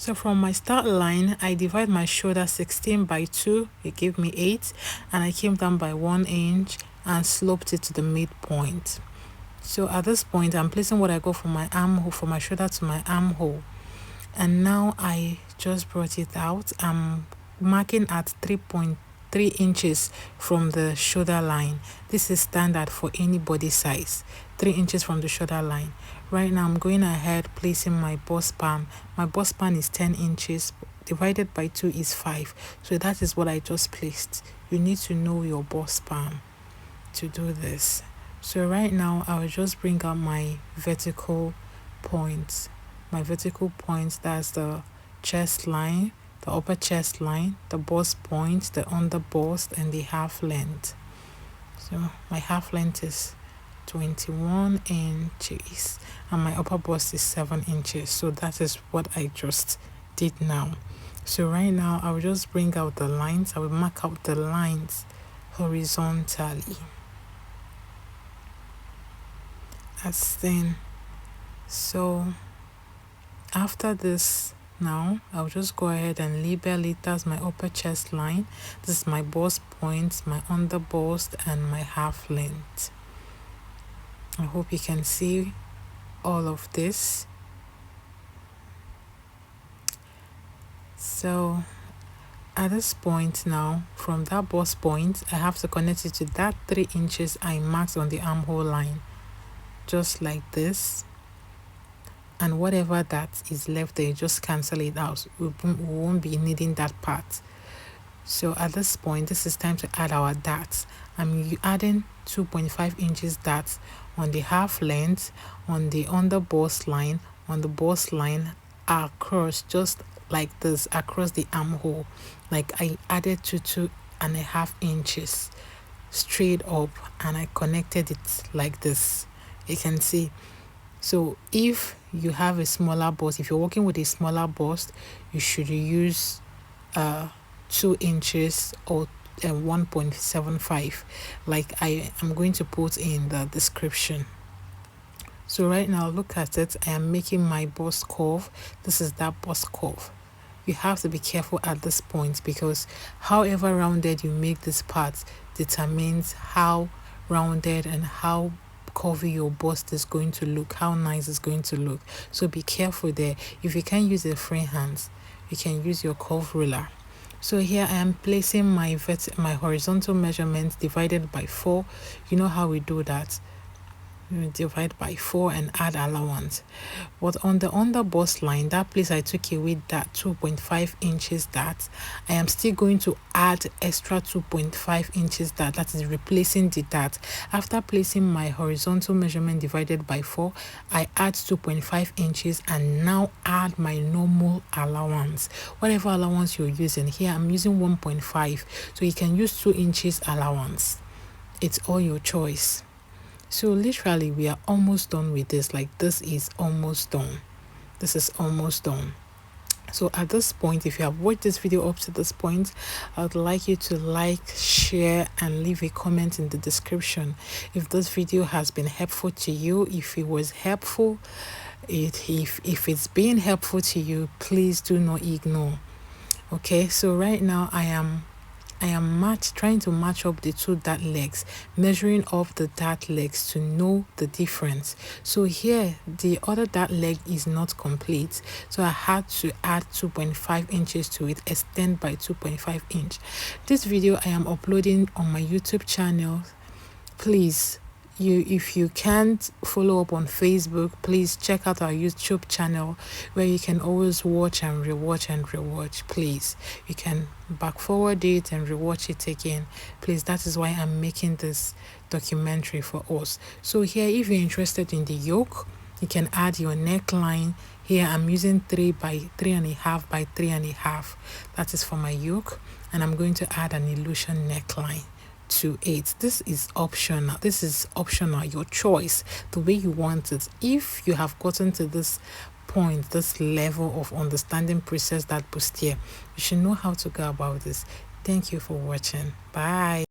So from my start line, I divide my shoulder 16 by 2, it gave me 8, and I came down by 1 inch and sloped it to the midpoint. So at this point, I'm placing what I got from my armhole, from my shoulder to my armhole, and now I just brought it out. I'm marking at 3.3 inches from the shoulder line. This is standard for any body size, 3 inches from the shoulder line. Right now I'm going ahead placing my bust span. My bust span is 10 inches, divided by 2 is 5, so that is what I just placed. You need to know your bust span to do this. So right now I will just bring out my vertical points. My vertical points, that's the chest line, the upper chest line, the bust point, the under bust, and the half length. So my half length is 21 inches and my upper bust is 7 inches. So that is what I just did now. So right now I will just bring out the lines. I will mark out the lines horizontally as thin. So after this, now I'll just go ahead and label it as my upper chest line. This is my bust point, my under bust, and my half length. I hope you can see all of this. So at this point now, from that bust point, I have to connect it to that 3 inches I marked on the armhole line, just like this. And whatever that is left there, just cancel it out. We won't be needing that part. So at this point, this is time to add our darts. I'm adding 2.5 inches darts on the half length, on the under bust line, on the bust line, across, just like this, across the armhole. Like I added to 2.5 inches straight up, and I connected it like this. You can see. So if you have a smaller bust, if you're working with a smaller bust, you should use 2 inches or 1.75, like I am going to put in the description. So right now, look at it. I am making my bust curve. This is that bust curve. You have to be careful at this point, because however rounded you make this part determines how rounded and how curvy your bust is going to look, how nice it's going to look. So be careful there. If you can't use a free hands, you can use your curve ruler. So here I am placing my horizontal measurements divided by 4. You know how we do that. You divide by 4 and add allowance. But on the under bust line, that place I took away that 2.5 inches that, I am still going to add extra 2.5 inches that is replacing the dart. After placing my horizontal measurement divided by 4, I add 2.5 inches and now add my normal allowance. Whatever allowance you're using, here I'm using 1.5, so you can use 2 inches allowance. It's all your choice. So literally we are almost done with this. Like this is almost done. This is almost done. So at this point, if you have watched this video up to this point, I would like you to like, share, and leave a comment in the description if this video has been helpful to you. If it was helpful, if it's been helpful to you, please do not ignore. Okay, so right now I am trying to match up the two dart legs, measuring up the dart legs to know the difference. So here the other dart leg is not complete, so I had to add 2.5 inches to it, extend by 2.5 inch. This video I am uploading on my YouTube channel. Please, if you can't follow up on Facebook, please check out our YouTube channel, where you can always watch and rewatch. Please, you can back forward it and rewatch it again. Please, that is why I'm making this documentary for us. So here, if you're interested in the yoke, you can add your neckline. Here I'm using 3 by 3.5 by 3.5. That is for my yoke, and I'm going to add an illusion neckline to it. This is optional. This is optional, your choice, the way you want it. If you have gotten to this point, this level of understanding process that bustier, you should know how to go about this. Thank you for watching. Bye.